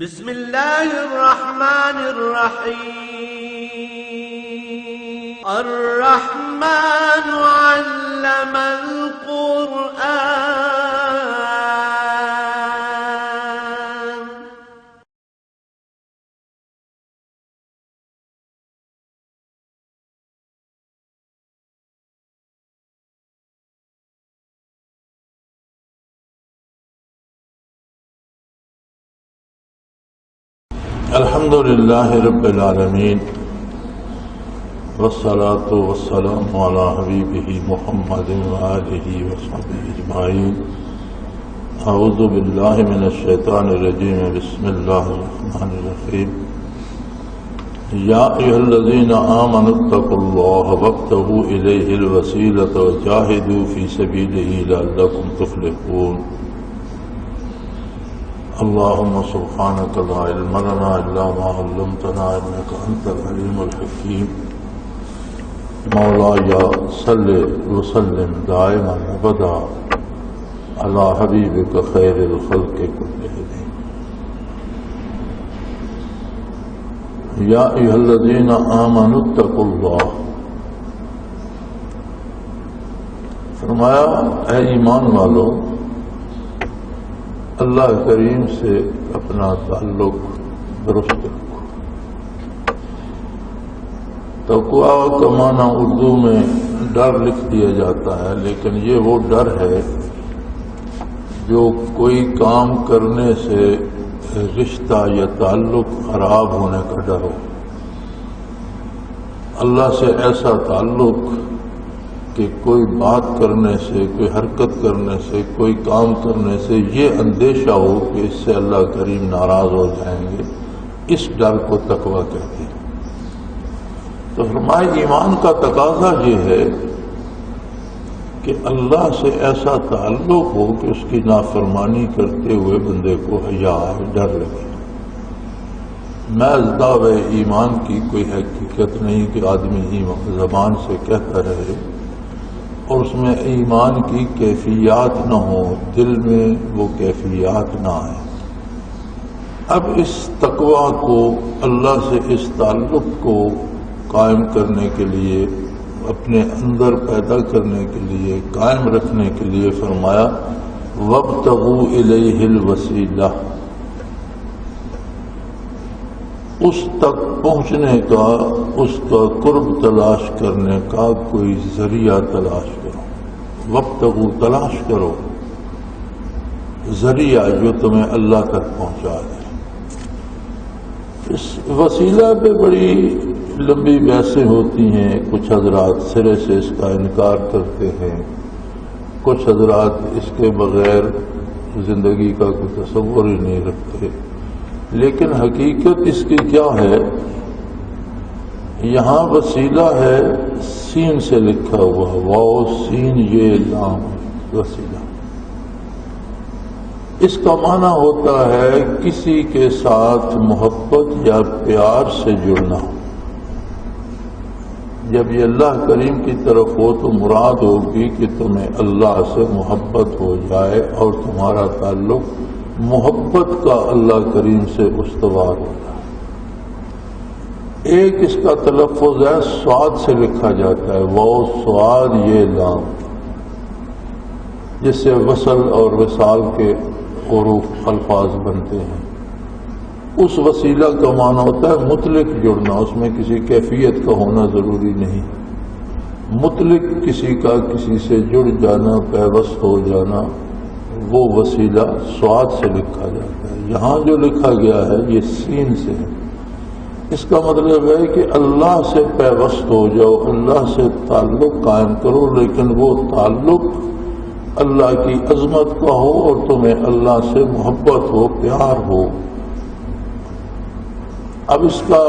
بسم اللہ الرحمن الرحیم الرحمن علم القرآن الحمد للہ رب العالمین والصلاة والسلام علی حبیبہ محمد وآلہ وصحبہ اجمعین. اعوذ باللہ من الشیطان الرجیم. بسم اللہ الرحمن الرحیم. یا ایھا الذین آمنوا اتقوا اللہ وابتغوا الیہ الوسیلۃ وجاہدوا فی سبیلہ لعلکم تفلحون. اللهم سبحانك لا علم لنا إلا ما علمتنا إنك أنت العليم الحكيم. مولاي صل وسلم دائما أبدا على حبيبك خير الخلق كلهم. يا أيها الذين آمنوا اتقوا الله. فرمایا اے ایمان والو، اللہ کریم سے اپنا تعلق درست رکھو. تقویٰ کا معنی اردو میں ڈر لکھ دیا جاتا ہے، لیکن یہ وہ ڈر ہے جو کوئی کام کرنے سے رشتہ یا تعلق خراب ہونے کا ڈر ہو. اللہ سے ایسا تعلق کہ کوئی بات کرنے سے، کوئی حرکت کرنے سے، کوئی کام کرنے سے یہ اندیشہ ہو کہ اس سے اللہ کریم ناراض ہو جائیں گے، اس ڈر کو تقویٰ کہتے ہیں. تو فرمایا ایمان کا تقاضا یہ ہے کہ اللہ سے ایسا تعلق ہو کہ اس کی نافرمانی کرتے ہوئے بندے کو حیا آئے، ڈر لگے. محض دعوے ایمان کی کوئی حقیقت نہیں کہ آدمی زبان سے کہتا رہے اور اس میں ایمان کی کیفیات نہ ہو، دل میں وہ کیفیات نہ آئے. اب اس تقویٰ کو، اللہ سے اس تعلق کو قائم کرنے کے لیے، اپنے اندر پیدا کرنے کے لیے، قائم رکھنے کے لیے فرمایا وابتغوا الیہ الوسیلہ. اس تک پہنچنے کا، اس کا قرب تلاش کرنے کا کوئی ذریعہ تلاش کرو. وابتغوا تلاش کرو ذریعہ جو تمہیں اللہ تک پہنچا دے. اس وسیلہ پہ بڑی لمبی بحثیں ہوتی ہیں. کچھ حضرات سرے سے اس کا انکار کرتے ہیں، کچھ حضرات اس کے بغیر زندگی کا کوئی تصور ہی نہیں رکھتے. لیکن حقیقت اس کی کیا ہے؟ یہاں وسیلہ ہے، سین سے لکھا ہوا، واو سین یہ لام وسیلہ. اس کا معنی ہوتا ہے کسی کے ساتھ محبت یا پیار سے جڑنا. جب یہ اللہ کریم کی طرف ہو تو مراد ہوگی کہ تمہیں اللہ سے محبت ہو جائے اور تمہارا تعلق محبت کا اللہ کریم سے استوار ہو جائے. ایک اس کا تلفظ ہے، سواد سے لکھا جاتا ہے، وہ سواد یہ لام، جس سے وصل اور وصال کے حروف الفاظ بنتے ہیں. اس وسیلہ کا معنی ہوتا ہے مطلق جڑنا، اس میں کسی کیفیت کا ہونا ضروری نہیں. مطلق کسی کا کسی سے جڑ جانا، پیوست ہو جانا، وہ وسیلہ سواد سے لکھا جاتا ہے. یہاں جو لکھا گیا ہے یہ سین سے ہے. اس کا مطلب ہے کہ اللہ سے پیوست ہو جاؤ، اللہ سے تعلق قائم کرو، لیکن وہ تعلق اللہ کی عظمت کا ہو اور تمہیں اللہ سے محبت ہو، پیار ہو. اب اس کا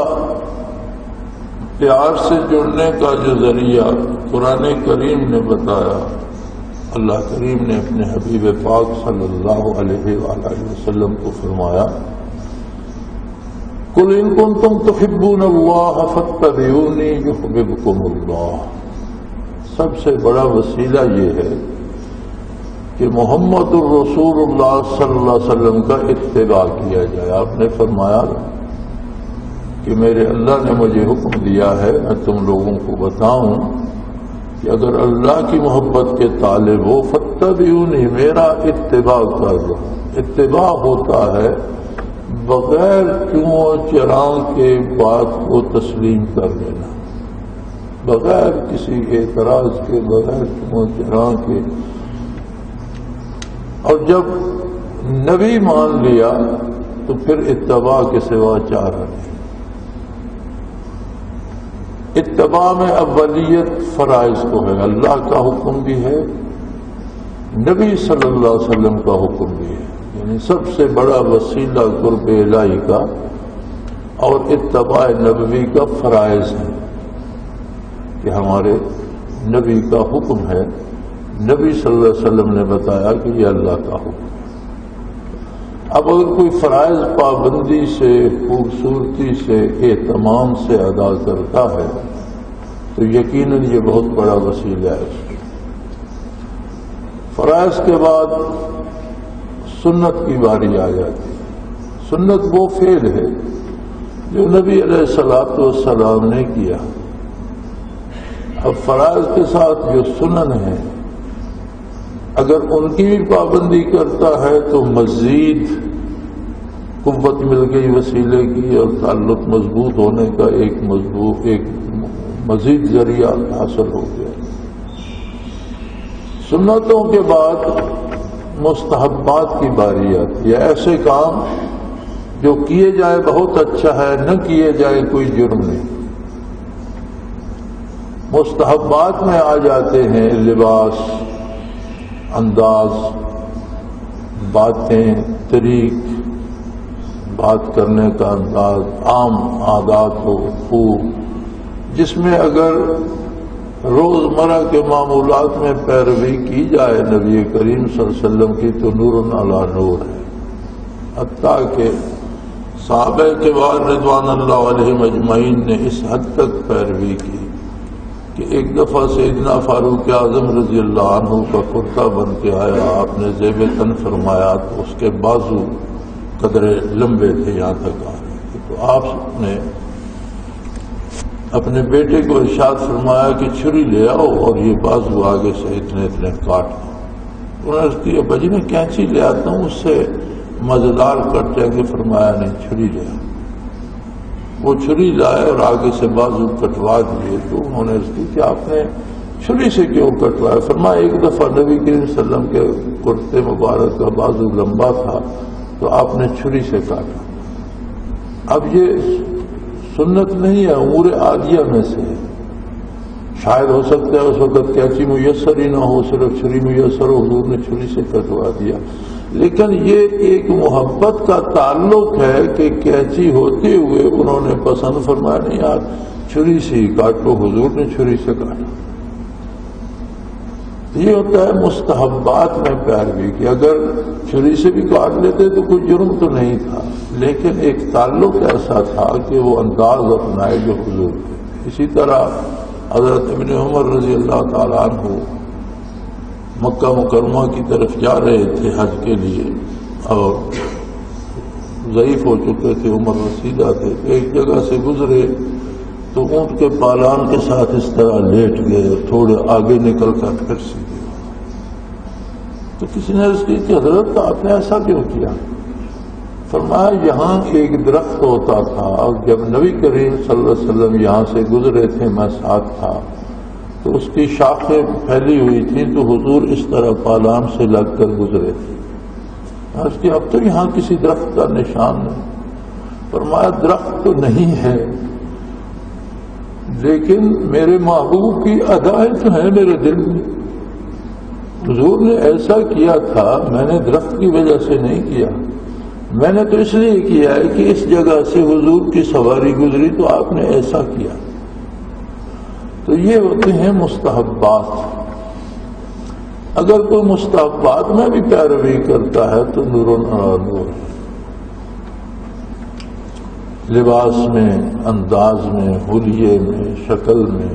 پیار سے جڑنے کا جو ذریعہ قرآن کریم نے بتایا، اللہ کریم نے اپنے حبیب پاک صلی اللہ علیہ وآلہ وسلم کو فرمایا قُلْ إِن كُنتُمْ تُحِبُّونَ اللَّهَ فَاتَّبِعُونِي يُحْبِبْكُمُ اللَّهُ. سب سے بڑا وسیلہ یہ ہے کہ محمد الرسول اللہ صلی اللہ علیہ وسلم کا اتباع کیا جائے۔ آپ نے فرمایا کہ میرے اللہ نے مجھے حکم دیا ہے میں تم لوگوں کو بتاؤں کہ اگر اللہ کی محبت کے طالب ہو فاتبعونی، میرا اتباع کر لو۔ اتباع ہوتا ہے بغیر چوں چراں کے بات کو تسلیم کر لینا، بغیر کسی اعتراض کے، بغیر چوں چراں کے۔ اور جب نبی مان لیا تو پھر اتباع کے سوا چارہ نہیں۔ اتباع میں اولیت فرائض کو ہے، اللہ کا حکم بھی ہے، نبی صلی اللہ علیہ وسلم کا حکم بھی ہے، یعنی سب سے بڑا وسیلہ قرب الہی کا اور اتباع نبوی کا فرائض ہے کہ ہمارے نبی کا حکم ہے، نبی صلی اللہ علیہ وسلم نے بتایا کہ یہ اللہ کا حکم ہے۔ اب اگر کوئی فرائض پابندی سے، خوبصورتی سے، اہتمام سے ادا کرتا ہے تو یقیناً یہ بہت بڑا وسیلہ ہے۔ فرائض کے بعد سنت کی باری آ جاتی ہے۔ سنت وہ فعل ہے جو نبی علیہ الصلوۃ والسلام نے کیا۔ اب فرائض کے ساتھ جو سنن ہے اگر ان کی بھی پابندی کرتا ہے تو مزید قوت مل گئی وسیلے کی اور تعلق مضبوط ہونے کا ایک مزید ذریعہ حاصل ہو گیا۔ سنتوں کے بعد مستحبات کی باری آتی ہے، ایسے کام جو کیے جائے بہت اچھا ہے، نہ کیے جائے کوئی جرم نہیں۔ مستحبات میں آ جاتے ہیں لباس، انداز، باتیں، طریق، بات کرنے کا انداز، عام عادات و حقوق، جس میں اگر روزمرہ کے معمولات میں پیروی کی جائے نبی کریم صلی اللہ علیہ وسلم کی تو نور علی نور ہے۔ حتیٰ کہ صحابہ کے بعد رضوان اللہ علیہم اجمعین نے اس حد تک پیروی کی کہ ایک دفعہ سیدنا فاروق اعظم رضی اللہ عنہ کا کرتا بن کے آیا، آپ نے زیب تن فرمایا تو اس کے بازو قدرے لمبے تھے، یہاں تک آ رہے تھے، تو آپ نے اپنے بیٹے کو ارشاد فرمایا کہ چھری لے آؤ اور یہ بازو آگے سے اتنے کاٹ لو۔ انہوں نے اس کی ابا جی میں کینچی لے آتا ہوں، اس سے مزیدار کٹ جائیں گے۔ فرمایا نہیں، چھری لے آؤ۔ وہ چھری لائے اور آگے سے بازو کٹوا دیے۔ تو انہوں نے اس کی کہ آپ نے چھری سے کیوں کٹوایا؟ فرمایا ایک دفعہ نبی کریم صلی اللہ علیہ وسلم کے کرتے مبارک کا بازو لمبا تھا تو آپ نے چھری سے کاٹا۔ اب یہ سنت نہیں ہے، امور عادیہ میں سے ہے۔ شاید ہو سکتا ہے اس وقت کینچی میسر ہی نہ ہو، صرف چھری میسر ہو، حضور نے چھری سے کٹوا دیا، لیکن یہ ایک محبت کا تعلق ہے کہ کینچی ہوتے ہوئے انہوں نے پسند فرمایا نہیں یار چھری سے ہی کاٹو، حضور نے چھری سے کاٹا۔ یہ ہوتا ہے مستحبات میں پیروی کی۔ اگر چھری سے بھی کاٹ لیتے تو کوئی جرم تو نہیں تھا، لیکن ایک تعلق ایسا تھا کہ وہ انداز اپنائے جو حضور تھے۔ اسی طرح حضرت ابن عمر رضی اللہ تعالیٰ عنہ مکہ مکرمہ کی طرف جا رہے تھے حج کے لیے اور ضعیف ہو چکے تھے، عمر رسیدہ تھے، ایک جگہ سے گزرے تو اونٹ کے پالان کے ساتھ اس طرح لیٹ گئے، تھوڑے آگے نکل کر پھر سیدھے۔ تو کسی نے عرض کی کہ حضرت آپ نے ایسا کیوں کیا؟ فرمایا یہاں ایک درخت ہوتا تھا، جب نبی کریم صلی اللہ علیہ وسلم یہاں سے گزرے تھے میں ساتھ تھا تو اس کی شاخیں پھیلی ہوئی تھیں تو حضور اس طرح پالان سے لگ کر گزرے تھے۔ اس کی اب تو یہاں کسی درخت کا نشان نہیں۔ فرمایا درخت تو نہیں ہے لیکن میرے محبوب کی ادائیں تو ہیں میرے دل میں۔ حضور نے ایسا کیا تھا، میں نے درخت کی وجہ سے نہیں کیا، میں نے تو اس لیے کیا ہے کہ اس جگہ سے حضور کی سواری گزری تو آپ نے ایسا کیا۔ تو یہ ہوتے ہیں مستحبات۔ اگر کوئی مستحبات میں بھی پیروی کرتا ہے تو نور علی نور ہے، لباس میں، انداز میں، حلیے میں، شکل میں۔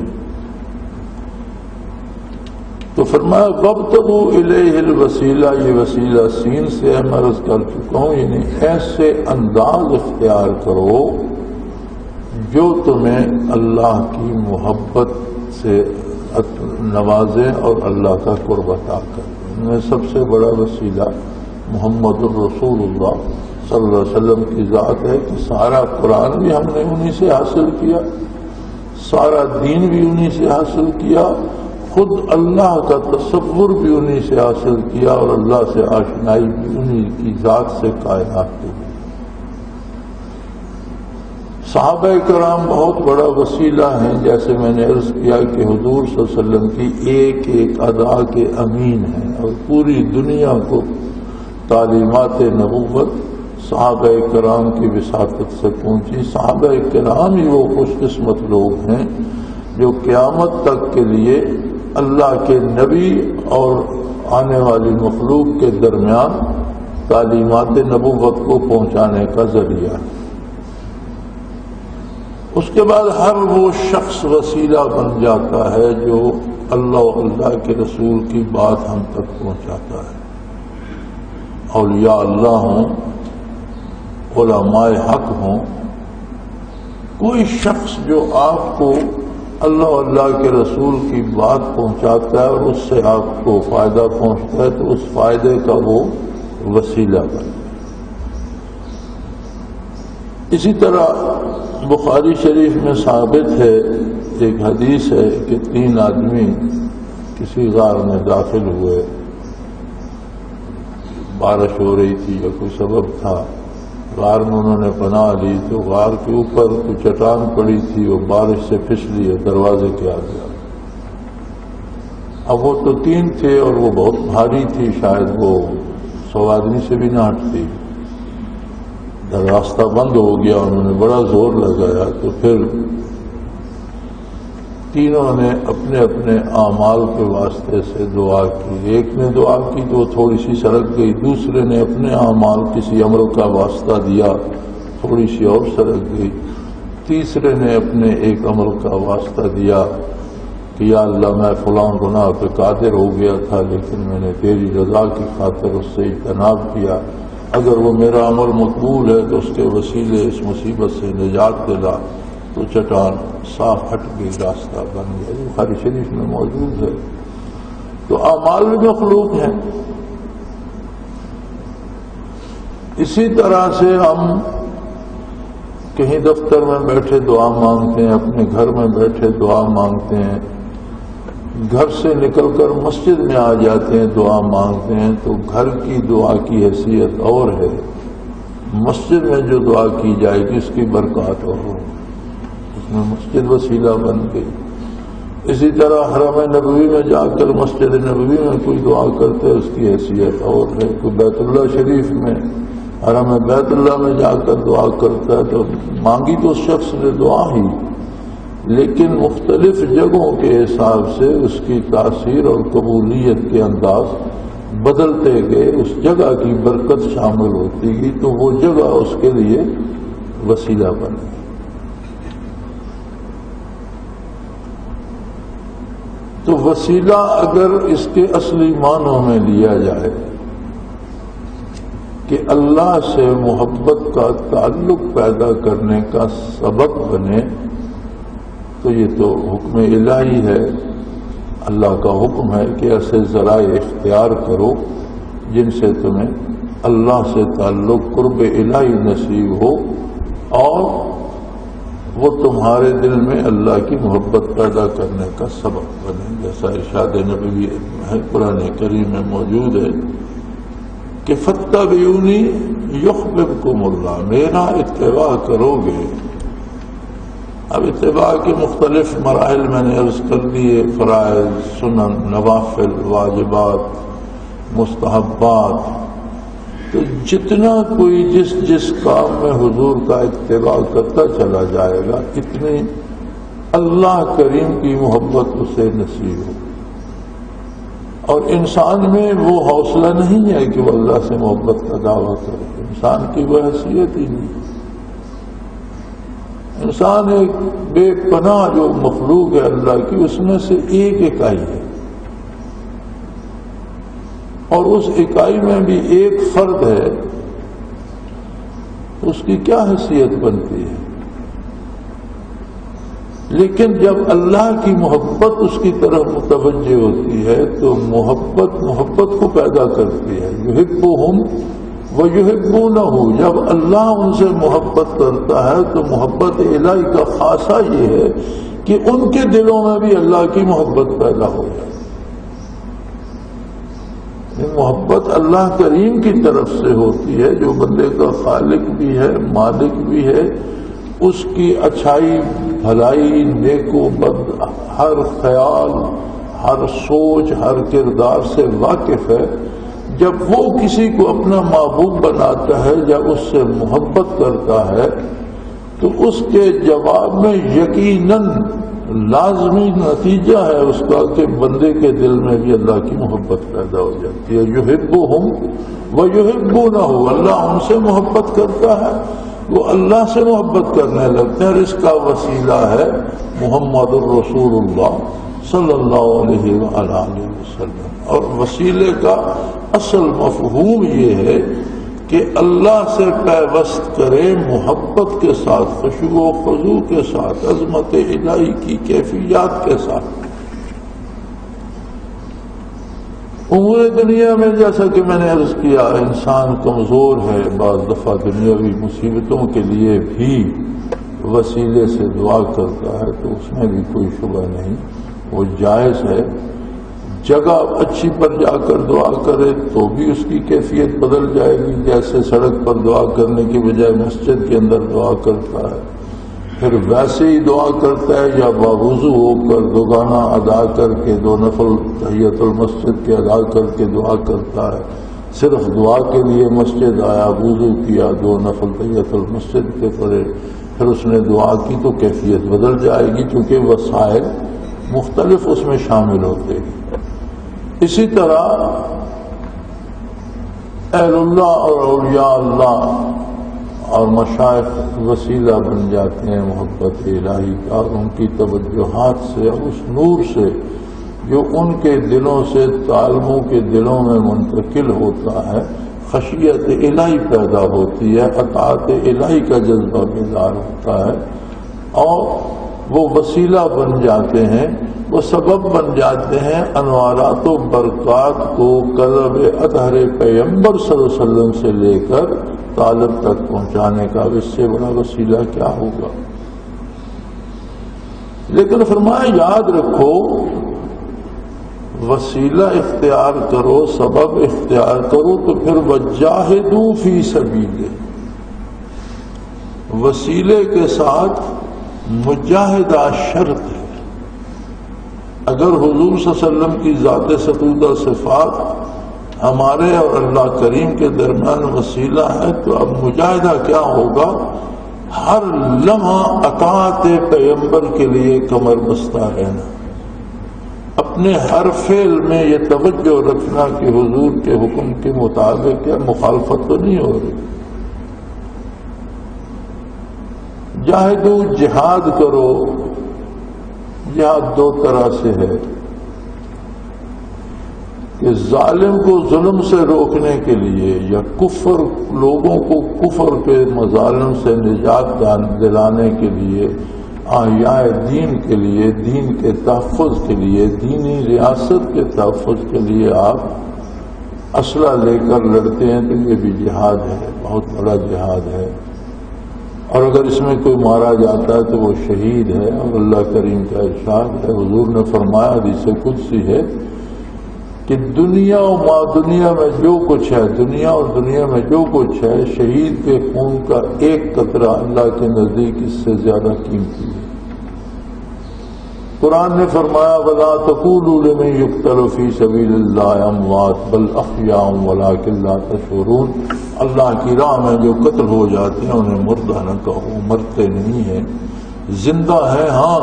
تو فرمایا وابتغوا الیہ الوسیلہ، یہ وسیلہ سین سے ہے، میں عرض کر چکا ہوں، یعنی ایسے انداز اختیار کرو جو تمہیں اللہ کی محبت سے نوازے اور اللہ کا قرب عطا کرے۔ ان میں سب سے بڑا وسیلہ محمد الرسول اللہ صلی اللہ علیہ وسلم کی ذات ہے کہ سارا قرآن بھی ہم نے انہی سے حاصل کیا، سارا دین بھی انہی سے حاصل کیا، خود اللہ کا تصور بھی انہی سے حاصل کیا، اور اللہ سے آشنائی بھی انہی کی ذات سے کائنات کی۔ صحابہ کرام بہت بڑا وسیلہ ہیں، جیسے میں نے عرض کیا کہ حضور صلی اللہ علیہ وسلم کی ایک ایک ادا کے امین ہیں، اور پوری دنیا کو تعلیمات نبوت صحابہ کرام کی وساطت سے پہنچی۔ صحابہ کرام ہی وہ خوش قسمت لوگ ہیں جو قیامت تک کے لیے اللہ کے نبی اور آنے والی مخلوق کے درمیان تعلیمات نبوت کو پہنچانے کا ذریعہ ہے۔ اس کے بعد ہر وہ شخص وسیلہ بن جاتا ہے جو اللہ و اللہ کے رسول کی بات ہم تک پہنچاتا ہے۔ اولیاء اللہ ہوں، علماء حق ہوں، کوئی شخص جو آپ کو اللہ و اللہ کے رسول کی بات پہنچاتا ہے اور اس سے آپ کو فائدہ پہنچتا ہے تو اس فائدے کا وہ وسیلہ بن۔ اسی طرح بخاری شریف میں ثابت ہے، ایک حدیث ہے کہ 3 آدمی کسی غار میں داخل ہوئے، بارش ہو رہی تھی یا کوئی سبب تھا، غار میں انہوں نے پناہ لی، تو غار کے اوپر کوئی چٹان پڑی تھی، وہ بارش سے پھسلی اور دروازے کے آ گیا۔ اب وہ تو 3 تھے اور وہ بہت بھاری تھی، شاید وہ 100 آدمی سے بھی نہ ہٹتی۔ راستہ بند ہو گیا، انہوں نے بڑا زور لگایا، تو پھر تینوں نے اپنے اپنے اعمال کے واسطے سے دعا کی۔ ایک نے دعا کی تو وہ تھوڑی سی سرک گئی، دوسرے نے اپنے اعمال کسی عمل کا واسطہ دیا، تھوڑی سی اور سرک گئی، تیسرے نے اپنے ایک عمل کا واسطہ دیا کہ یا اللہ میں فلاں گناہ پہ قادر ہو گیا تھا، لیکن میں نے تیری رضا کی خاطر اس سے اجتناب کیا، اگر وہ میرا عمل مقبول ہے تو اس کے وسیلے اس مصیبت سے نجات دلا، تو چٹان صاف ہٹ گئی، راستہ بن گیا۔ بخاری شریف میں موجود ہے۔ تو اعمال بھی مخلوق ہیں۔ اسی طرح سے ہم کہیں دفتر میں بیٹھے دعا مانگتے ہیں، اپنے گھر میں بیٹھے دعا مانگتے ہیں، گھر سے نکل کر مسجد میں آ جاتے ہیں دعا مانگتے ہیں، تو گھر کی دعا کی حیثیت اور ہے، مسجد میں جو دعا کی جائے گی اس کی برکات اور ہو، اس میں مسجد وسیلہ بن گئی۔ اسی طرح حرم نبوی میں جا کر مسجد نبوی میں کوئی دعا کرتے اس کی حیثیت اور ہے، کوئی بیت اللہ شریف میں حرم بیت اللہ میں جا کر دعا کرتا ہے تو مانگی تو اس شخص نے دعا ہی، لیکن مختلف جگہوں کے حساب سے اس کی تاثیر اور قبولیت کے انداز بدلتے گئے، اس جگہ کی برکت شامل ہوتی گئی، تو وہ جگہ اس کے لیے وسیلہ بن گئی۔ تو وسیلہ اگر اس کے اصلی معنوں میں لیا جائے کہ اللہ سے محبت کا تعلق پیدا کرنے کا سبب بنے، تو یہ تو حکم الہی ہے، اللہ کا حکم ہے کہ ایسے ذرائع اختیار کرو جن سے تمہیں اللہ سے تعلق قرب الہی نصیب ہو اور وہ تمہارے دل میں اللہ کی محبت پیدا کرنے کا سبب بنے، جیسا ارشاد نبوی ہے قرآن کریم میں موجود ہے کہ فاتبعونی یحببکم اللہ، میرا اتباع کرو گے۔ اب اتباع کے مختلف مراحل میں نے عرض کر دیے، فرائض، سنن، نوافل، واجبات، مستحبات، تو جتنا کوئی جس کام میں حضور کا اتباع کرتا چلا جائے گا اتنی اللہ کریم کی محبت اسے نصیب ہو۔ اور انسان میں وہ حوصلہ نہیں ہے کہ وہ اللہ سے محبت کا دعویٰ کرے، انسان کی وہ حیثیت ہی نہیں۔ انسان ایک بے پناہ جو مخلوق ہے اللہ کی، اس میں سے ایک اکائی ہے، اور اس اکائی میں بھی ایک فرد ہے، اس کی کیا حیثیت بنتی ہے؟ لیکن جب اللہ کی محبت اس کی طرف متوجہ ہوتی ہے تو محبت کو پیدا کرتی ہے۔ یحبہم ویحبونہ، جب اللہ ان سے محبت کرتا ہے تو محبت الہی کا خاصہ یہ ہے کہ ان کے دلوں میں بھی اللہ کی محبت پیدا ہو جائے۔ یہ محبت اللہ کریم کی طرف سے ہوتی ہے، جو بندے کا خالق بھی ہے، مالک بھی ہے، اس کی اچھائی بھلائی نیک و بد ہر خیال ہر سوچ ہر کردار سے واقف ہے۔ جب وہ کسی کو اپنا محبوب بناتا ہے، جب اس سے محبت کرتا ہے تو اس کے جواب میں یقیناً لازمی نتیجہ ہے اس کا کہ بندے کے دل میں بھی اللہ کی محبت پیدا ہو جاتی ہے۔ یحبہم ویحبونہ، اللہ ان سے محبت کرتا ہے، وہ اللہ سے محبت کرنے لگتے ہیں، اور اس کا وسیلہ ہے محمد الرسول اللہ صلی اللہ علیہ وآلہ وسلم۔ اور وسیلے کا اصل مفہوم یہ ہے کہ اللہ سے پیوست کرے محبت کے ساتھ، خشوع و خضوع کے ساتھ، عظمت الہی کی کیفیات کے ساتھ۔ امور دنیا میں جیسا کہ میں نے عرض کیا انسان کمزور ہے، بعض دفعہ دنیاوی مصیبتوں کے لیے بھی وسیلے سے دعا کرتا ہے، تو اس میں بھی کوئی شبہ نہیں، وہ جائز ہے۔ جگہ اچھی پر جا کر دعا کرے تو بھی اس کی کیفیت بدل جائے گی، جیسے سڑک پر دعا کرنے کی بجائے مسجد کے اندر دعا کرتا ہے، پھر ویسے ہی دعا کرتا ہے یا باوضو ہو کر دوگانہ ادا کر کے 2 نفل تحیۃ المسجد کے ادا کر کے دعا کرتا ہے، صرف دعا کے لیے مسجد آیا، وضو کیا، 2 نفل تحیۃ المسجد کے پڑھے، پھر اس نے دعا کی تو کیفیت بدل جائے گی، کیونکہ وسائل مختلف اس میں شامل ہوتے ہیں۔ اسی طرح اہل اللہ اور اولیاء اللہ اور مشائخ وسیلہ بن جاتے ہیں محبت الہی کا، ان کی توجہات سے، اس نور سے جو ان کے دلوں سے عالموں کے دلوں میں منتقل ہوتا ہے، خشیت الہی پیدا ہوتی ہے، اطاعت الہی کا جذبہ بیدار ہوتا ہے، اور وہ وسیلہ بن جاتے ہیں، وہ سبب بن جاتے ہیں انوارات و برکات کو قلب اطہر پیغمبر صلی اللہ علیہ وسلم سے لے کر طالب تک پہنچانے کا۔ اس سے بڑا وسیلہ کیا ہوگا؟ لیکن فرمایا یاد رکھو، وسیلہ اختیار کرو، سبب اختیار کرو تو پھر وجاہدوا فی سبیلہ، وسیلے کے ساتھ مجاہدہ شرط ہے۔ اگر حضور صلی اللہ علیہ وسلم کی ذات ستودہ صفات ہمارے اور اللہ کریم کے درمیان وسیلہ ہے، تو اب مجاہدہ کیا ہوگا؟ ہر لمحہ اطاعت پیغمبر کے لیے کمر بستہ رہنا، اپنے ہر فعل میں یہ توجہ رکھنا کہ حضور کے حکم کے مطابق کیا مخالفت تو نہیں ہو رہی۔ جاہدو، جہاد کرو۔ جہاد 2 طرح سے ہے کہ ظالم کو ظلم سے روکنے کے لیے یا کفر، لوگوں کو کفر کے مظالم سے نجات دلانے کے لیے، احیاء دین کے لیے، دین کے تحفظ کے لیے، دینی ریاست کے تحفظ کے لیے آپ اسلحہ لے کر لڑتے ہیں، تو یہ بھی جہاد ہے، بہت بڑا جہاد ہے۔ اور اگر اس میں کوئی مارا جاتا ہے تو وہ شہید ہے، اور اللہ کریم کا ارشاد ہے، حضور نے فرمایا، حدیث قدسی ہے کہ دنیا و ما دنیا میں جو کچھ ہے، دنیا اور دنیا میں جو کچھ ہے، شہید کے خون کا ایک قطرہ اللہ کے نزدیک اس سے زیادہ قیمتی ہے۔ قرآن نے فرمایا وَلَا تَقُولُوا لِمَن يُقْتَلُ فِي سَبِيلِ اللَّهِ أَمْوَاتٌ بَلْ أَحْيَاءٌ وَلَٰكِن لَّا تَشْعُرُونَ، اللہ کی راہ میں جو قتل ہو جاتے ہیں انہیں مردہ نہ کہو، مرتے نہیں ہیں، زندہ ہیں۔ ہاں،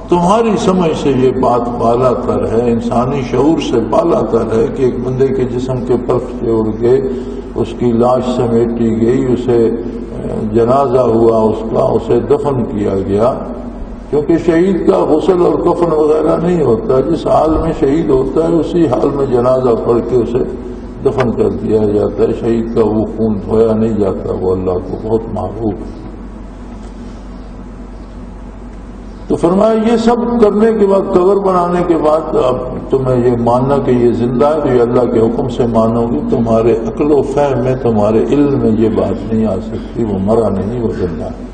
تمہاری سمجھ سے یہ بات بالا تر ہے، انسانی شعور سے بالا تر ہے کہ ایک بندے کے جسم کے پرچے اڑ گئے، اس کی لاش سمیٹی گئی، اسے جنازہ ہوا، اس کا اسے دفن کیا گیا، کیونکہ شہید کا غسل اور کفن وغیرہ نہیں ہوتا، جس حال میں شہید ہوتا ہے اسی حال میں جنازہ پڑھ کے اسے دفن کر دیا جاتا ہے، شہید کا وہ خون دھویا نہیں جاتا، وہ اللہ کو بہت محبوب ہے۔ تو فرمایا یہ سب کرنے کے بعد، قبر بنانے کے بعد اب تمہیں یہ ماننا کہ یہ زندہ ہے تو یہ اللہ کے حکم سے مانو گی، تمہارے عقل و فہم میں، تمہارے علم میں یہ بات نہیں آ سکتی، وہ مرا نہیں، وہ زندہ ہے۔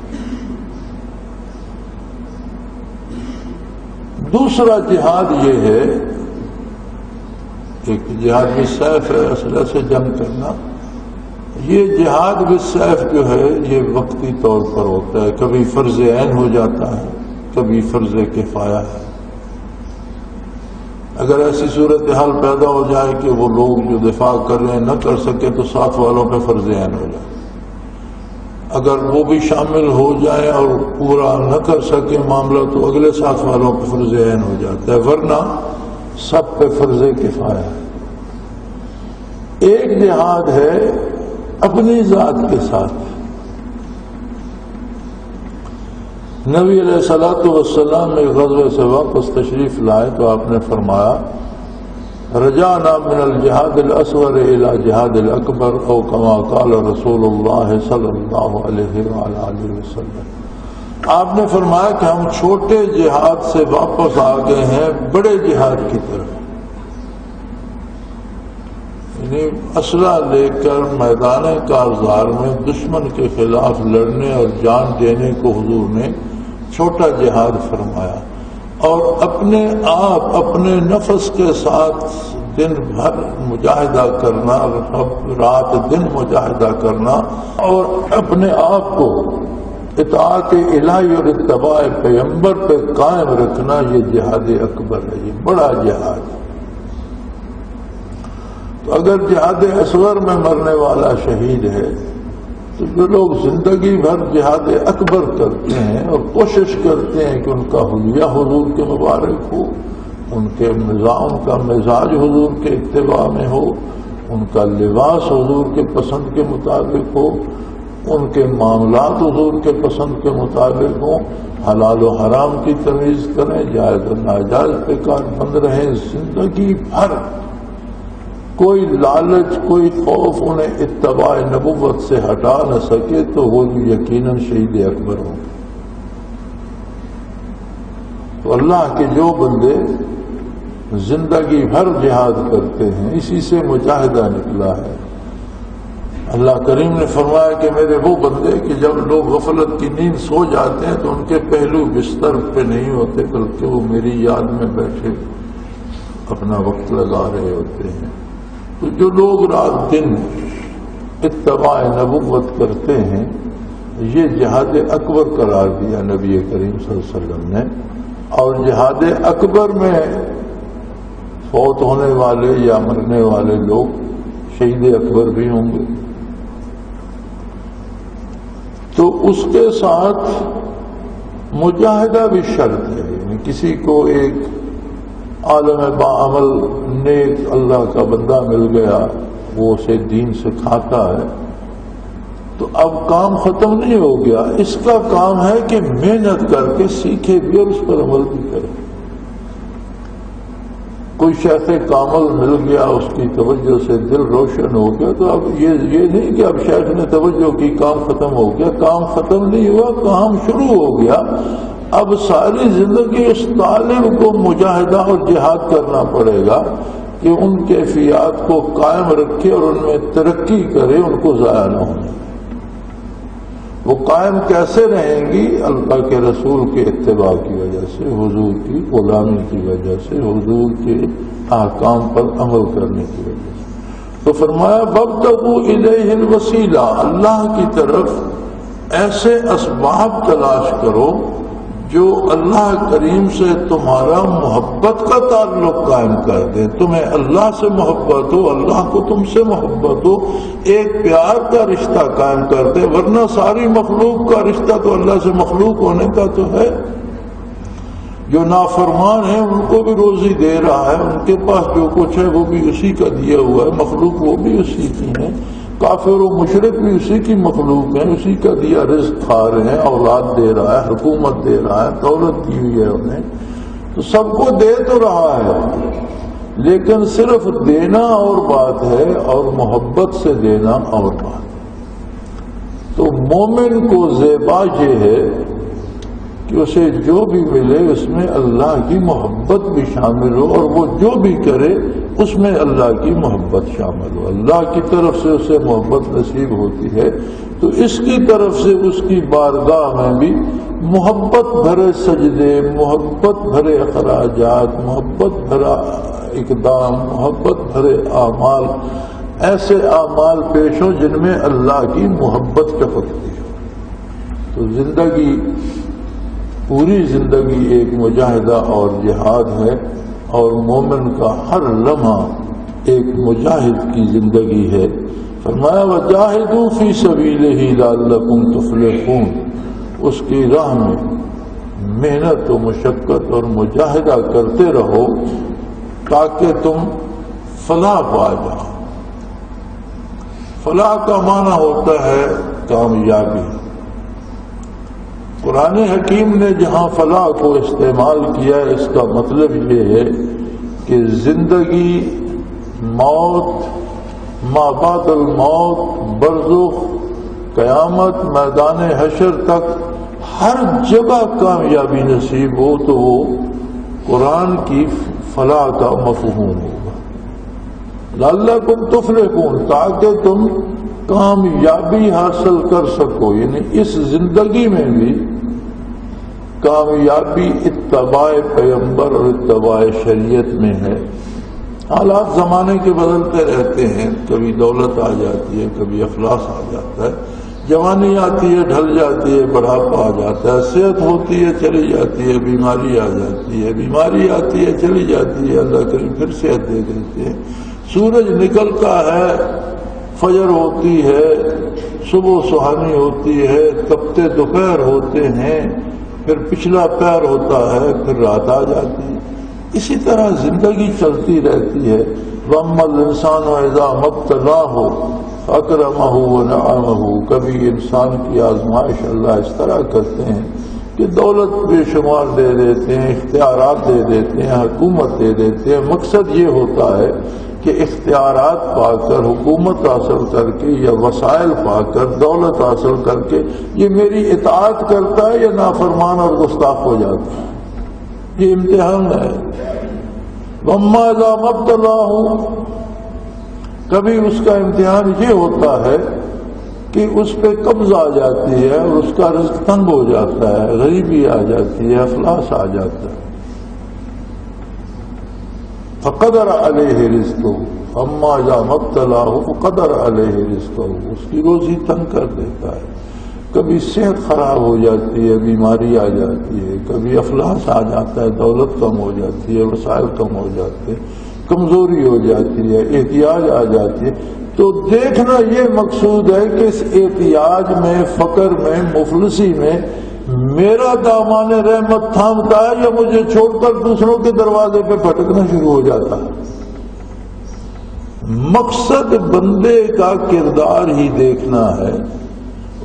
دوسرا جہاد یہ ہے، ایک جہاد بالسیف ہے، اسلحے سے جنگ کرنا۔ یہ جہاد بالسیف جو ہے یہ وقتی طور پر ہوتا ہے، کبھی فرض عین ہو جاتا ہے، کبھی فرض کفایہ ہے۔ اگر ایسی صورتحال پیدا ہو جائے کہ وہ لوگ جو دفاع کر رہے ہیں نہ کر سکے تو ساتھ والوں پہ فرض عین ہو جائے، اگر وہ بھی شامل ہو جائیں اور پورا نہ کر سکے معاملہ تو اگلے ساتھ والوں پہ فرض عین ہو جاتا ہے، ورنہ سب پہ فرض کفایہ ہے۔ ایک جہاد ہے اپنی ذات کے ساتھ۔ نبی علیہ الصلوۃ والسلام میں غزوے سے واپس تشریف لائے تو آپ نے فرمایا رجعنا من الجہاد الاصغر الى جہاد الاکبر او کما قال رسول اللہ صلی اللہ علیہ وآلہ وسلم۔ آپ نے فرمایا کہ ہم چھوٹے جہاد سے واپس آ گئے ہیں بڑے جہاد کی طرف، یعنی اسلحہ لے کر میدان کارزار میں دشمن کے خلاف لڑنے اور جان دینے کو حضور نے چھوٹا جہاد فرمایا، اور اپنے آپ اپنے نفس کے ساتھ دن بھر مجاہدہ کرنا، رات دن مجاہدہ کرنا، اور اپنے آپ کو اطاعت الہی اور اتباع پیغمبر پہ قائم رکھنا، یہ جہاد اکبر ہے، یہ بڑا جہاد ہے۔ تو اگر جہاد اصغر میں مرنے والا شہید ہے تو جو لوگ زندگی بھر جہاد اکبر کرتے ہیں اور کوشش کرتے ہیں کہ ان کا حلیہ حضور کے مبارک ہو، ان کا مزاج حضور کے اتباع میں ہو، ان کا لباس حضور کے پسند کے مطابق ہو، ان کے معاملات حضور کے پسند کے مطابق ہوں، حلال و حرام کی تمیز کریں، جائز و ناجائز پہ کاربند رہیں، زندگی بھر کوئی لالچ کوئی خوف انہیں اتباع نبوت سے ہٹا نہ سکے تو وہ یقیناً شہید اکبر ہوں۔ تو اللہ کے جو بندے زندگی بھر جہاد کرتے ہیں اسی سے مجاہدہ نکلا ہے۔ اللہ کریم نے فرمایا کہ میرے وہ بندے کہ جب لوگ غفلت کی نیند سو جاتے ہیں تو ان کے پہلو بستر پہ نہیں ہوتے بلکہ وہ میری یاد میں بیٹھے اپنا وقت لگا رہے ہوتے ہیں۔ تو جو لوگ رات دن اتباع نبوت کرتے ہیں یہ جہاد اکبر قرار دیا نبی کریم صلی اللہ علیہ وسلم نے، اور جہاد اکبر میں فوت ہونے والے یا مرنے والے لوگ شہید اکبر بھی ہوں گے۔ تو اس کے ساتھ مجاہدہ بھی شرط ہے، یعنی کسی کو ایک عالم باعمل نیک اللہ کا بندہ مل گیا، وہ اسے دین سکھاتا ہے تو اب کام ختم نہیں ہو گیا، اس کا کام ہے کہ محنت کر کے سیکھے بھی اور اس پر عمل بھی کرے۔ کوئی شیخ کامل مل گیا، اس کی توجہ سے دل روشن ہو گیا تو اب یہ نہیں کہ اب شیخ نے توجہ کی کام ختم ہو گیا، کام ختم نہیں ہوا، کام شروع ہو گیا۔ اب ساری زندگی اس طالب کو مجاہدہ اور جہاد کرنا پڑے گا کہ ان کیفیات کو قائم رکھے اور ان میں ترقی کرے، ان کو ضائع نہ ہونے۔ وہ قائم کیسے رہیں گی؟ اللہ کے رسول کے اتباع کی وجہ سے، حضور کی غلامی کی وجہ سے، حضور کے احکام پر عمل کرنے کی وجہ سے۔ تو فرمایا وابتغوا الیہ الوسیلہ، اللہ کی طرف ایسے اسباب تلاش کرو جو اللہ کریم سے تمہارا محبت کا تعلق قائم کر دیں، تمہیں اللہ سے محبت ہو، اللہ کو تم سے محبت ہو، ایک پیار کا رشتہ قائم کر دیں، ورنہ ساری مخلوق کا رشتہ تو اللہ سے مخلوق ہونے کا تو ہے۔ جو نافرمان ہیں ان کو بھی روزی دے رہا ہے، ان کے پاس جو کچھ ہے وہ بھی اسی کا دیا ہوا ہے، مخلوق وہ بھی اسی کی ہیں، کافر و مشرک بھی اسی کی مخلوق ہیں، اسی کا دیا رزق کھا رہے ہیں، اولاد دے رہا ہے، حکومت دے رہا ہے، دولت دی ہوئی ہے انہیں، تو سب کو دے تو رہا ہے، لیکن صرف دینا اور بات ہے اور محبت سے دینا اور بات ہے۔ تو مومن کو زیبا یہ ہے کہ اسے جو بھی ملے اس میں اللہ کی محبت بھی شامل ہو، اور وہ جو بھی کرے اس میں اللہ کی محبت شامل ہو، اللہ کی طرف سے اسے محبت نصیب ہوتی ہے تو اس کی طرف سے اس کی بارگاہ میں بھی محبت بھرے سجدے، محبت بھرے اخراجات، محبت بھرا اقدام، محبت بھرے اعمال، ایسے اعمال پیش ہوں جن میں اللہ کی محبت ٹپکتی ہو۔ تو زندگی، پوری زندگی ایک مجاہدہ اور جہاد ہے، اور مومن کا ہر لمحہ ایک مجاہد کی زندگی ہے۔ فرمایا وجاہدوا فی سبیلہ لعلکم تفلحون، اس کی راہ میں محنت و مشقت اور مجاہدہ کرتے رہو تاکہ تم فلاح پا جاؤ۔ فلاح کا معنی ہوتا ہے کامیابی۔ قرآن حکیم نے جہاں فلاح کو استعمال کیا اس کا مطلب یہ ہے کہ زندگی، موت، ما بعد الموت، برزخ، قیامت، میدان حشر تک ہر جگہ کامیابی نصیب ہو تو وہ قرآن کی فلاح کا مفہوم ہوگا۔ لعلکم تفلحون، تاکہ تم کامیابی حاصل کر سکو، یعنی اس زندگی میں بھی کامیابی اتباع پیغمبر اور اتباع شریعت میں ہے۔ حالات زمانے کے بدلتے رہتے ہیں، کبھی دولت آ جاتی ہے، کبھی افلاس آ جاتا ہے، جوانی آتی ہے ڈھل جاتی ہے، بڑھاپا آ جاتا ہے، صحت ہوتی ہے چلی جاتی ہے، بیماری آ جاتی ہے، بیماری آتی ہے چلی جاتی ہے، اللہ کریم پھر صحت دے دیتے ہیں، سورج نکلتا ہے، فجر ہوتی ہے، صبح سہانی ہوتی ہے، تپتے دوپہر ہوتے ہیں، پھر پچھلا پیر ہوتا ہے، پھر رات آ جاتی ہے۔ اسی طرح زندگی چلتی رہتی ہے۔ وَأَمَّا الْإِنسَانُ إِذَا مَا ابْتَلَاهُ فَأَكْرَمَهُ وَنَعَمَهُ، کبھی انسان کی آزمائش اللہ اس طرح کرتے ہیں کہ دولت بے شمار دے دیتے ہیں، اختیارات دے دیتے ہیں، حکومت دے دیتے ہیں۔ مقصد یہ ہوتا ہے کہ اختیارات پا کر، حکومت حاصل کر کے یا وسائل پا کر، دولت حاصل کر کے یہ میری اطاعت کرتا ہے یا نافرمان اور گستاخ ہو جاتا ہے۔ یہ امتحان ہے۔ وَأَمَّا إِذَا مَا ابْتَلَاهُ، کبھی اس کا امتحان یہ ہوتا ہے کہ اس پہ قبض آ جاتی ہے اور اس کا رزق تنگ ہو جاتا ہے، غریبی آ جاتی ہے، افلاس آ جاتا ہے۔ فقدر علیہ رزقہ، اما اذا ما ابتلاه فقدر علیہ رزقہ، اس کی روزی تنگ کر دیتا ہے۔ کبھی صحت خراب ہو جاتی ہے، بیماری آ جاتی ہے، کبھی افلاس آ جاتا ہے، دولت کم ہو جاتی ہے، وسائل کم ہو جاتے ہیں، کمزوری ہو جاتی ہے، احتیاج آ جاتی ہے۔ تو دیکھنا یہ مقصود ہے کہ اس احتیاج میں، فقر میں، مفلسی میں میرا دامان رحمت تھامتا ہے یا مجھے چھوڑ کر دوسروں کے دروازے پہ پھٹکنا شروع ہو جاتا ہے۔ مقصد بندے کا کردار ہی دیکھنا ہے۔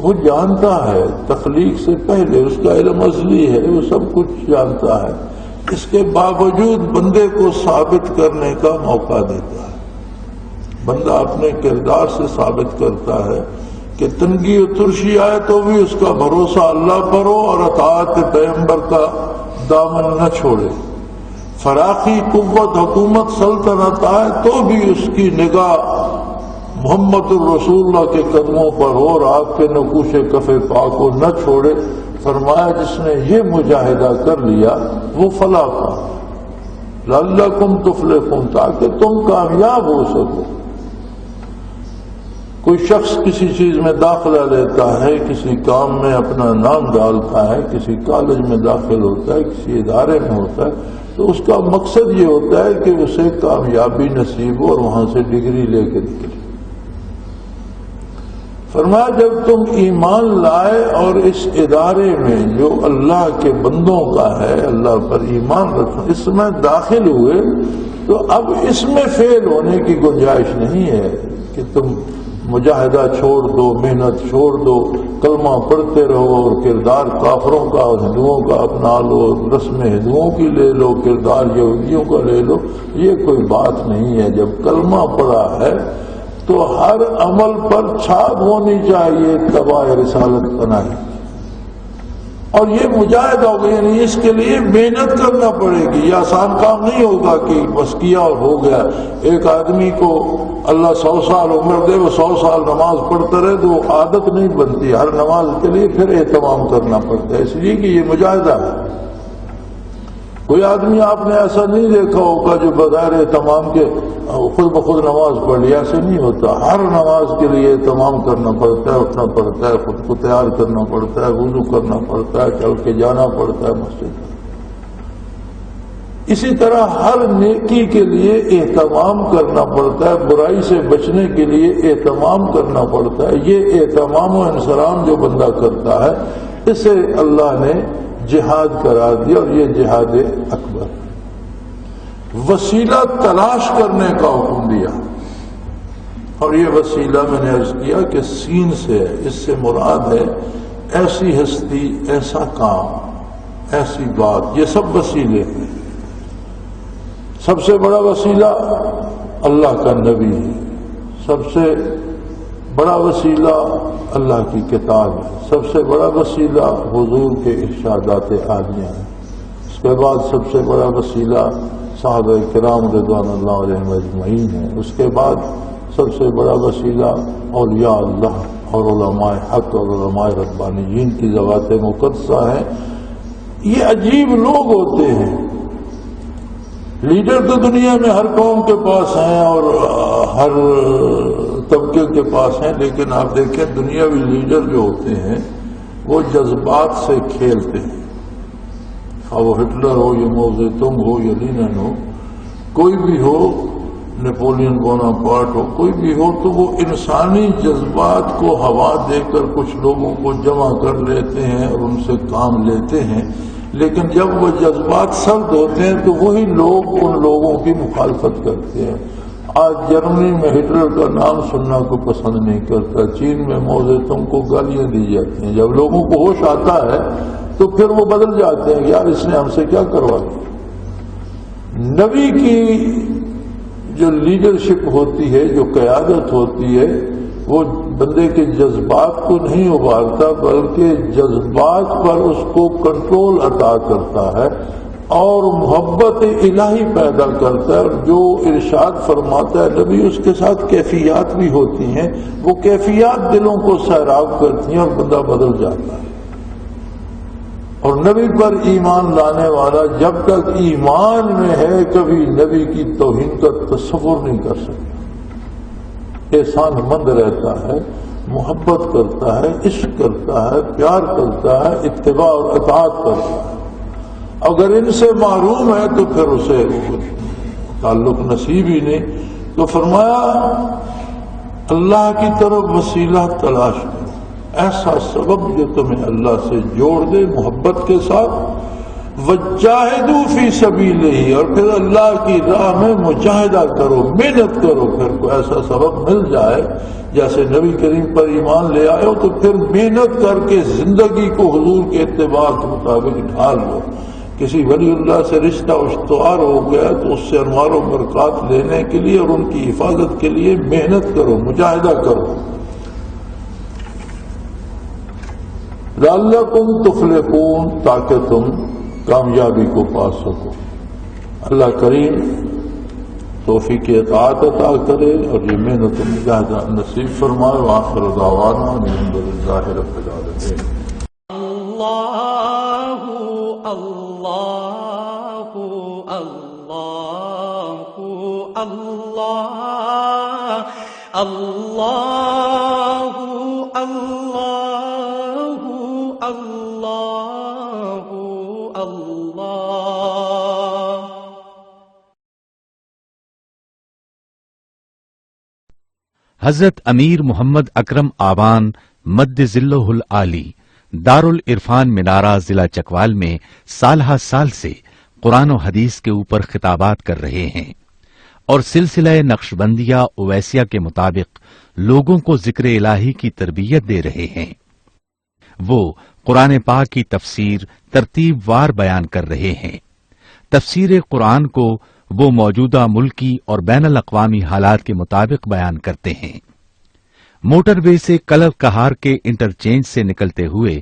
وہ جانتا ہے تخلیق سے پہلے، اس کا علم ازلی ہے، وہ سب کچھ جانتا ہے، اس کے باوجود بندے کو ثابت کرنے کا موقع دیتا ہے۔ بندہ اپنے کردار سے ثابت کرتا ہے کہ تنگی و ترشی آئے تو بھی اس کا بھروسہ اللہ پر ہو اور اطاعت پیغمبر کا دامن نہ چھوڑے۔ فراخی، قوت، حکومت، سلطنت آئے تو بھی اس کی نگاہ محمد الرسول اللہ کے قدموں پر ہو اور آپ کے نقوش کف پاک کو نہ چھوڑے۔ فرمایا جس نے یہ مجاہدہ کر لیا وہ فلاح پا، لعلکم تفلحون، تاکہ تم کامیاب ہو سکو۔ کوئی شخص کسی چیز میں داخلہ لیتا ہے، کسی کام میں اپنا نام ڈالتا ہے، کسی کالج میں داخل ہوتا ہے، کسی ادارے میں ہوتا ہے، تو اس کا مقصد یہ ہوتا ہے کہ اسے کامیابی نصیب ہو اور وہاں سے ڈگری لے کے نکلے۔ فرمایا جب تم ایمان لائے اور اس ادارے میں جو اللہ کے بندوں کا ہے، اللہ پر ایمان رکھو، اس میں داخل ہوئے تو اب اس میں فیل ہونے کی گنجائش نہیں ہے کہ تم مجاہدہ چھوڑ دو، محنت چھوڑ دو، کلمہ پڑھتے رہو اور کردار کافروں کا اور ہندوؤں کا اپنا لو، رسم ہندوؤں کی لے لو، کردار یہودیوں کا لے لو، یہ کوئی بات نہیں ہے۔ جب کلمہ پڑھا ہے تو ہر عمل پر چھاپ ہونی چاہیے تبع رسالت پناہی، اور یہ مجاہدہ ہوگا، یعنی اس کے لیے محنت کرنا پڑے گی۔ یہ آسان کام نہیں ہوگا کہ بس کیا اور ہو گیا۔ ایک آدمی کو اللہ 100 سال عمر دے، وہ 100 سال نماز پڑھتا رہے تو وہ عادت نہیں بنتی، ہر نماز کے لیے پھر اہتمام کرنا پڑتا ہے، اس لیے کہ یہ مجاہدہ ہے۔ کوئی آدمی آپ نے ایسا نہیں دیکھا ہوگا جو بغیر اہتمام کے خود بخود نماز پڑھ لیا، ایسے نہیں ہوتا۔ ہر نماز کے لیے اہتمام کرنا پڑتا ہے، اٹھنا پڑتا ہے، خود کو تیار کرنا پڑتا ہے، وضو کرنا پڑتا ہے، چل کے جانا پڑتا ہے مسجد۔ اسی طرح ہر نیکی کے لیے اہتمام کرنا پڑتا ہے، برائی سے بچنے کے لیے اہتمام کرنا پڑتا ہے۔ یہ اہتمام و انصرام جو بندہ کرتا ہے اسے اللہ نے جہاد قرار دیا، اور یہ جہاد اکبر۔ وسیلہ تلاش کرنے کا حکم دیا، اور یہ وسیلہ میں نے عرض کیا کہ سین سے ہے، اس سے مراد ہے ایسی ہستی، ایسا کام، ایسی بات، یہ سب وسیلے ہیں۔ سب سے بڑا وسیلہ اللہ کا نبی ہے، سب سے بڑا وسیلہ اللہ کی کتاب ہے، سب سے بڑا وسیلہ حضور کے ارشادات عالیہ ہے، اس کے بعد سب سے بڑا وسیلہ صحابہ کرام رضوان اللہ علیہم اجمعین ہے، اس کے بعد سب سے بڑا وسیلہ اولیاء اللہ اور علماء حق اور علماء ربانیین کی ذوات مقدسہ ہیں۔ یہ عجیب لوگ ہوتے ہیں۔ لیڈر تو دنیا میں ہر قوم کے پاس ہیں اور ہر طبقے کے پاس ہیں، لیکن آپ دیکھیں دنیاوی لیڈر جو ہوتے ہیں وہ جذبات سے کھیلتے ہیں، اور وہ ہٹلر ہو یا ماؤ زے تونگ ہو یا لینن ہو، کوئی بھی ہو، نیپولین بوناپارٹ ہو، کوئی بھی ہو، تو وہ انسانی جذبات کو ہوا دے کر کچھ لوگوں کو جمع کر لیتے ہیں اور ان سے کام لیتے ہیں، لیکن جب وہ جذبات سرد ہوتے ہیں تو وہی لوگ ان لوگوں کی مخالفت کرتے ہیں۔ آج جرمنی میں ہٹلر کا نام سننا کو پسند نہیں کرتا، چین میں ماؤ زے تونگ کو گالیاں دی جاتی ہیں۔ جب لوگوں کو ہوش آتا ہے تو پھر وہ بدل جاتے ہیں کہ یار اس نے ہم سے کیا کروا دیا۔ نبی کی جو لیڈرشپ ہوتی ہے، جو قیادت ہوتی ہے، وہ بندے کے جذبات کو نہیں ابھارتا بلکہ جذبات پر اس کو کنٹرول عطا کرتا ہے اور محبت الہی پیدا کرتا ہے، اور جو ارشاد فرماتا ہے نبی اس کے ساتھ کیفیات بھی ہوتی ہیں، وہ کیفیات دلوں کو سیراب کرتی ہیں اور بندہ بدل جاتا ہے۔ اور نبی پر ایمان لانے والا جب تک ایمان میں ہے کبھی نبی کی توہین کا تصور نہیں کر سکتا، احسان مند رہتا ہے، محبت کرتا ہے، عشق کرتا ہے، پیار کرتا ہے، اتباع اور اطاعت کرتا ہے۔ اگر ان سے محروم ہے تو پھر اسے تعلق نصیب ہی نہیں۔ تو فرمایا اللہ کی طرف وسیلہ تلاش کرو، ایسا سبب جو تمہیں اللہ سے جوڑ دے محبت کے ساتھ، وجاہدوا فی سبیلہ، اور پھر اللہ کی راہ میں مجاہدہ کرو، محنت کرو۔ پھر کوئی ایسا سبب مل جائے، جیسے نبی کریم پر ایمان لے آئے ہو تو پھر محنت کر کے زندگی کو حضور کے اتباع کے مطابق ڈھال لو۔ کسی ولی اللہ سے رشتہ استوار ہو گیا تو اس سے انوار و برکات لینے کے لیے اور ان کی حفاظت کے لیے محنت کرو، مجاہدہ کرو۔ لعلکم تفلحون، تاکہ تم کامیابی کو پا سکو۔ اللہ کریم توفیق اطاعت عطا کرے اور یہ محنت و مجاہدہ نصیب فرمائے۔ وآخر دعوانا الحمد للہ رب العالمین۔ اللہ اللہ اللہ اللہ اللہ اللہ اللہ اللہ۔ حضرت امیر محمد اکرم آوان مد ذلہ العالی دارالعرفان منارہ ضلع چکوال میں سالہ سال سے قرآن و حدیث کے اوپر خطابات کر رہے ہیں، اور سلسلہ نقشبندیہ اویسیہ کے مطابق لوگوں کو ذکر الہی کی تربیت دے رہے ہیں۔ وہ قرآن پاک کی تفسیر ترتیب وار بیان کر رہے ہیں۔ تفسیر قرآن کو وہ موجودہ ملکی اور بین الاقوامی حالات کے مطابق بیان کرتے ہیں۔ موٹر وے سے کلر کہار کے انٹرچینج سے نکلتے ہوئے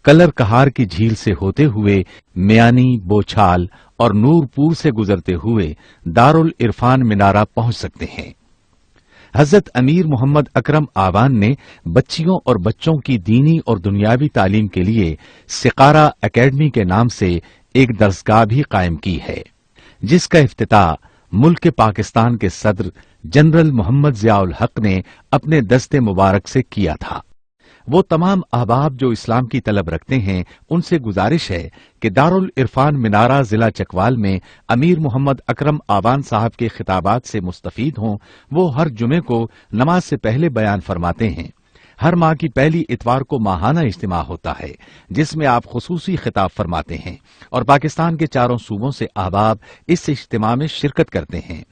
کلر کہار کی جھیل سے ہوتے ہوئے میانی، بوچھال اور نور پور سے گزرتے ہوئے دارالعرفان منارہ پہنچ سکتے ہیں۔ حضرت امیر محمد اکرم آوان نے بچیوں اور بچوں کی دینی اور دنیاوی تعلیم کے لیے سقارہ اکیڈمی کے نام سے ایک درسگاہ بھی قائم کی ہے، جس کا افتتاح ملک پاکستان کے صدر جنرل محمد ضیاء الحق نے اپنے دست مبارک سے کیا تھا۔ وہ تمام احباب جو اسلام کی طلب رکھتے ہیں ان سے گزارش ہے کہ دارالعرفان منارہ ضلع چکوال میں امیر محمد اکرم آوان صاحب کے خطابات سے مستفید ہوں۔ وہ ہر جمعے کو نماز سے پہلے بیان فرماتے ہیں۔ ہر ماہ کی پہلی اتوار کو ماہانہ اجتماع ہوتا ہے جس میں آپ خصوصی خطاب فرماتے ہیں اور پاکستان کے چاروں صوبوں سے احباب اس اجتماع میں شرکت کرتے ہیں۔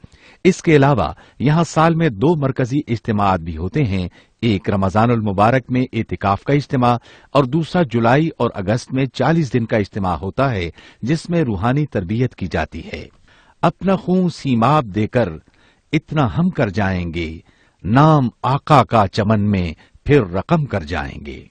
اس کے علاوہ یہاں سال میں 2 مرکزی اجتماعات بھی ہوتے ہیں، ایک رمضان المبارک میں اعتکاف کا اجتماع اور دوسرا جولائی اور اگست میں 40 دن کا اجتماع ہوتا ہے جس میں روحانی تربیت کی جاتی ہے۔ اپنا خون سیماب دے کر اتنا ہم کر جائیں گے، نام آقا کا چمن میں پھر رقم کر جائیں گے۔